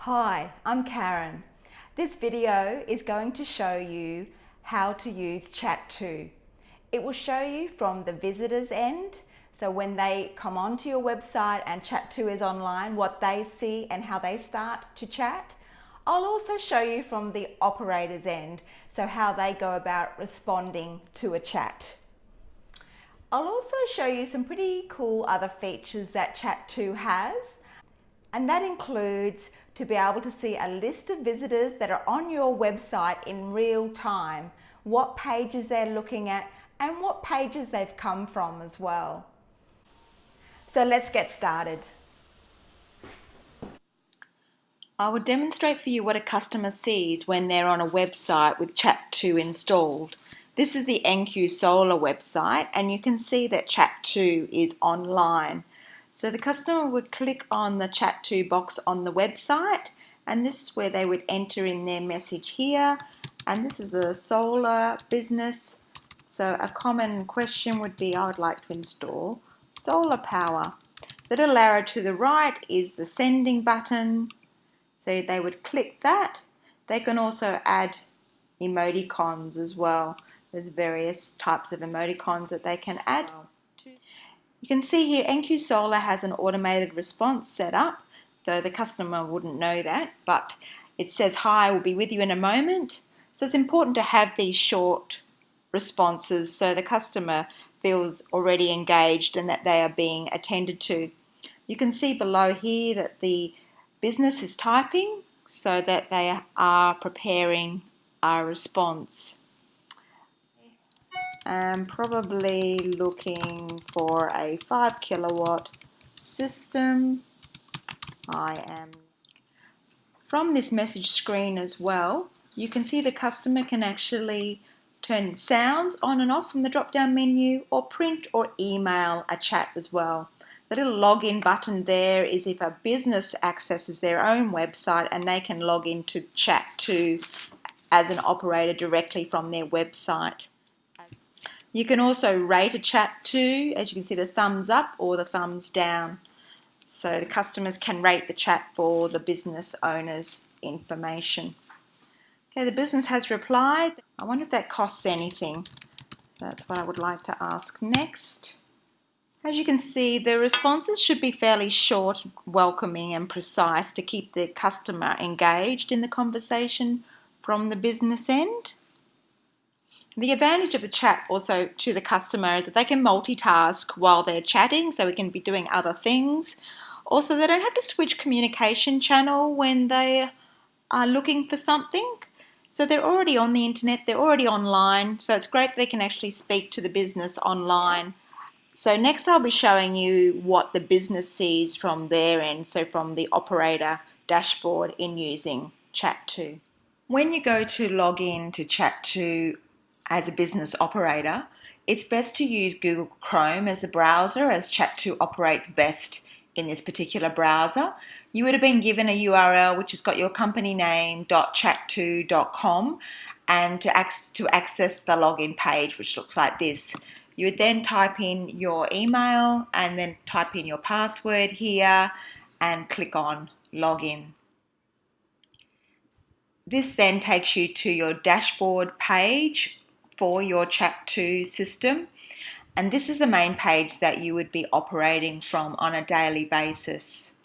Hi, I'm Karen. This video is going to show you how to use Chat2. It will show you from the visitor's end, so when they come onto your website and Chat2 is online, what they see and how they start to chat. I'll also show you from the operator's end, so how they go about responding to a chat. I'll also show you some pretty cool other features that Chat2 has, and that includes to be able to see a list of visitors that are on your website in real time, what pages they're looking at and what pages they've come from as well. So let's get started. I will demonstrate for you what a customer sees when they're on a website with Chat2 installed. This is the NQ Solar website, and you can see that Chat2 is online. So the customer would click on the Chat2 box on the website, and this is where they would enter in their message here. And this is a solar business. So a common question would be, I would like to install solar power. The little arrow to the right is the sending button. So they would click that. They can also add emoticons as well. There's various types of emoticons that they can add. You can see here NQ Solar has an automated response set up, though the customer wouldn't know that, but it says, "Hi, we'll be with you in a moment." So it's important to have these short responses so the customer feels already engaged and that they are being attended to. You can see below here that the business is typing so that they are preparing a response. I'm probably looking for a 5 kilowatt system. I am. From this message screen as well, you can see the customer can actually turn sounds on and off from the drop down menu, or print or email a chat as well. The little login button there is if a business accesses their own website and they can log into Chat2 as an operator directly from their website. You can also rate a Chat2, as you can see the thumbs up or the thumbs down. So the customers can rate the chat for the business owner's information. Okay, the business has replied. I wonder if that costs anything. That's what I would like to ask next. As you can see, the responses should be fairly short, welcoming and precise to keep the customer engaged in the conversation from the business end. The advantage of the chat also to the customer is that they can multitask while they're chatting, so we can be doing other things. Also, they don't have to switch communication channel when they are looking for something. So they're already on the internet, they're already online, so it's great they can actually speak to the business online. So next I'll be showing you what the business sees from their end, so from the operator dashboard in using Chat2. When you go to log in to Chat2 as a business operator, it's best to use Google Chrome as the browser, as Chat2 operates best in this particular browser. You would have been given a URL which has got your company name .chat2.com, and to access the login page, which looks like this. You would then type in your email and then type in your password here and click on login. This then takes you to your dashboard page for your Chat2 system, and this is the main page that you would be operating from on a daily basis.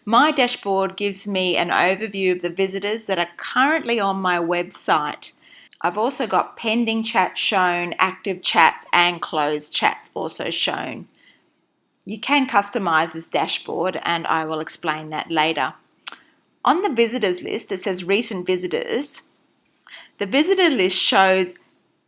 My dashboard gives me an overview of the visitors that are currently on my website. I've also got pending chats shown, active chats and closed chats also shown. You can customize this dashboard and I will explain that later. On the visitors list, it says recent visitors. The visitor list shows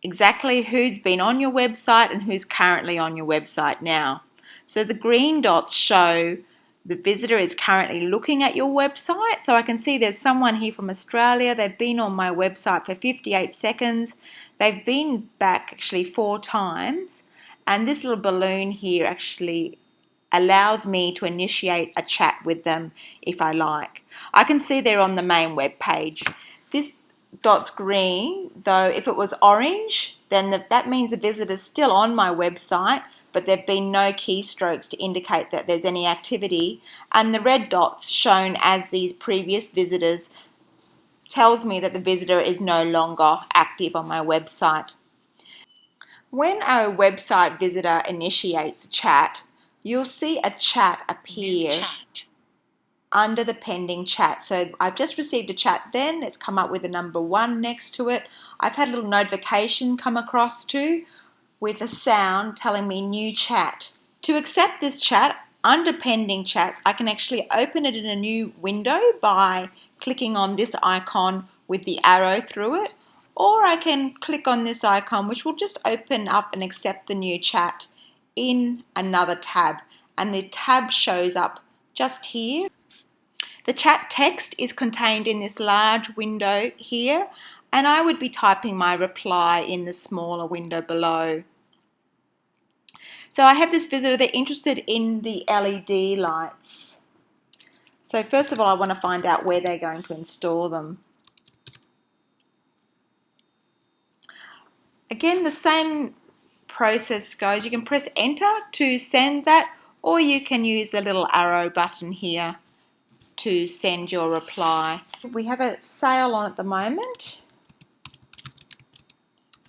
exactly who's been on your website and who's currently on your website now. So the green dots show the visitor is currently looking at your website. So I can see there's someone here from Australia. They've been on my website for 58 seconds. They've been back actually 4 times. And this little balloon here actually allows me to initiate a chat with them if I like. I can see they're on the main web page. This dot's green, though if it was orange, then that means the visitor's still on my website, but there have been no keystrokes to indicate that there's any activity. And the red dots shown as these previous visitors tells me that the visitor is no longer active on my website. When a website visitor initiates a chat, you'll see a chat appear under the pending chat. So I've just received a chat then, it's come up with the number 1 next to it. I've had a little notification come across too with a sound telling me new chat. To accept this chat under pending chats, I can actually open it in a new window by clicking on this icon with the arrow through it, or I can click on this icon which will just open up and accept the new chat in another tab, and the tab shows up just here. The chat text is contained in this large window here, and I would be typing my reply in the smaller window below. So I have this visitor, they're interested in the LED lights. So first of all, I want to find out where they're going to install them. Again, the same process goes. You can press enter to send that, or you can use the little arrow button here to send your reply. We have a sale on at the moment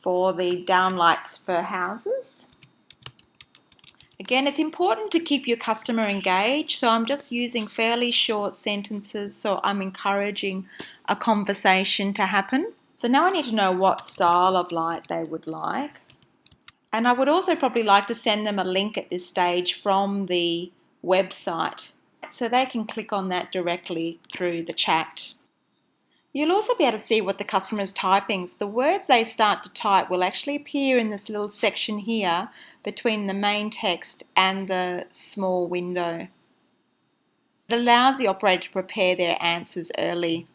for the downlights for houses. Again, it's important to keep your customer engaged, so I'm just using fairly short sentences, so I'm encouraging a conversation to happen. So now I need to know what style of light they would like. And I would also probably like to send them a link at this stage from the website, so they can click on that directly through the chat. You'll also be able to see what the customer is typing. So the words they start to type will actually appear in this little section here between the main text and the small window. It allows the operator to prepare their answers early.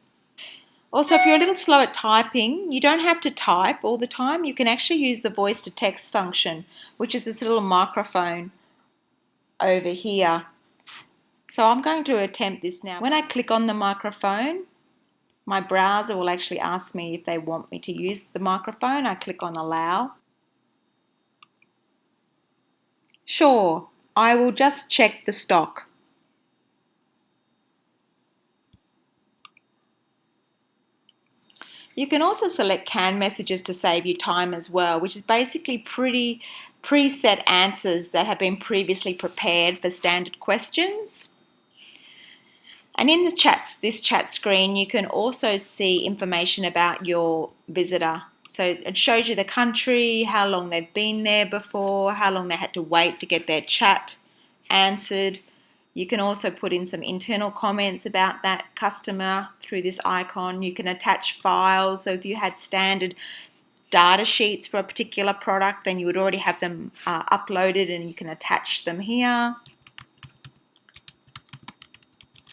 Also, if you're a little slow at typing, you don't have to type all the time. You can actually use the voice to text function, which is this little microphone over here. So I'm going to attempt this now. When I click on the microphone, my browser will actually ask me if they want me to use the microphone. I click on allow. Sure, I will just check the stock. You can also select canned messages to save you time as well, which is basically pretty preset answers that have been previously prepared for standard questions. And in the chats, this chat screen, you can also see information about your visitor. So it shows you the country, how long they've been there before, how long they had to wait to get their chat answered. You can also put in some internal comments about that customer through this icon. You can attach files. So if you had standard data sheets for a particular product, then you would already have them uploaded and you can attach them here.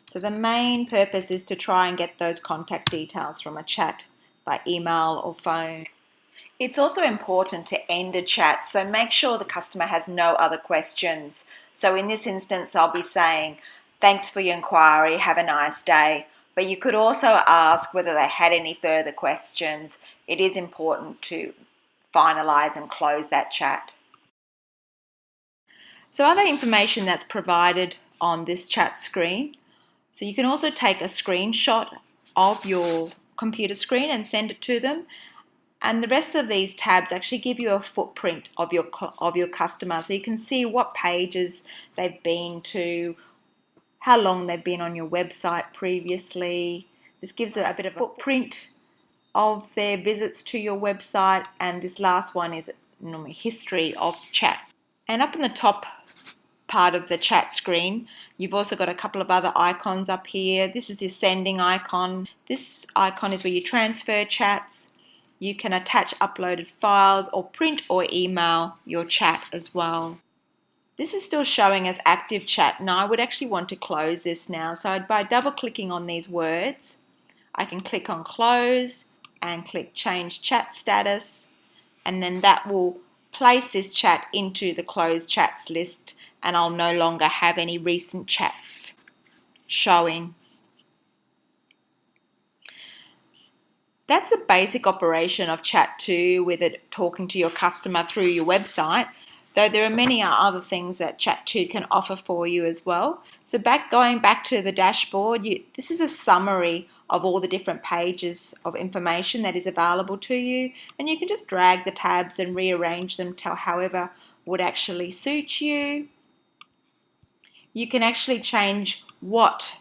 So the main purpose is to try and get those contact details from a chat by email or phone. It's also important to end a chat, so make sure the customer has no other questions. So in this instance, I'll be saying, thanks for your inquiry, have a nice day. But you could also ask whether they had any further questions. It is important to finalize and close that chat. So other information that's provided on this chat screen. So you can also take a screenshot of your computer screen and send it to them. And the rest of these tabs actually give you a footprint of your customer, so you can see what pages they've been to, how long they've been on your website previously. This gives a bit of a footprint of their visits to your website, and this last one is normally history of chats. And up in the top part of the chat screen, you've also got a couple of other icons up here. This is your sending icon. This icon is where you transfer chats. You can attach uploaded files or print or email your chat as well. This is still showing as active chat. Now I would actually want to close this now. So by double clicking on these words, I can click on close and click change chat status, and then that will place this chat into the closed chats list, and I'll no longer have any recent chats showing. That's the basic operation of Chat2 with it talking to your customer through your website, though there are many other things that Chat2 can offer for you as well. So going back to the dashboard, this is a summary of all the different pages of information that is available to you, and you can just drag the tabs and rearrange them to however would actually suit you. You can actually change what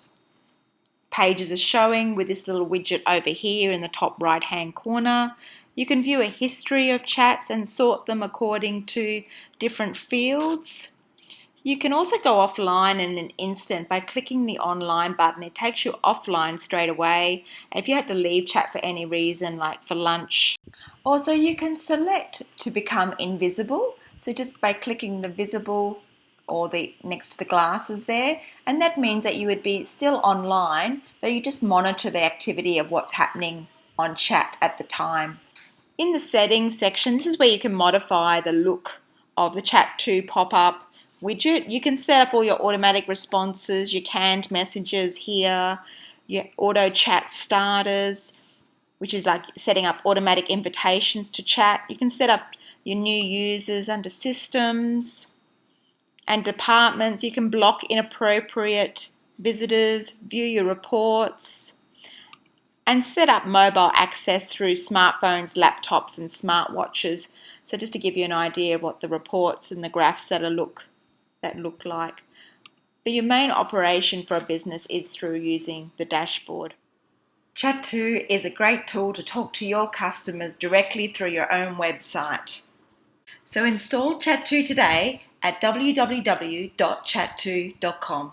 pages are showing with this little widget over here in the top right hand corner. You can view a history of chats and sort them according to different fields. You can also go offline in an instant by clicking the online button. It takes you offline straight away if you had to leave chat for any reason, like for lunch. Also, you can select to become invisible. So just by clicking the visible or the next to the glasses there, and that means that you would be still online, though you just monitor the activity of what's happening on chat at the time. In the settings section, this is where you can modify the look of the Chat2 pop-up widget. You can set up all your automatic responses, your canned messages here, your auto chat starters, which is like setting up automatic invitations to chat. You can set up your new users under systems and departments. You can block inappropriate visitors, view your reports, and set up mobile access through smartphones, laptops, and smartwatches. So just to give you an idea of what the reports and the graphs that look like. But your main operation for a business is through using the dashboard. Chat2 is a great tool to talk to your customers directly through your own website. So install Chat2 today at www.chat2.com.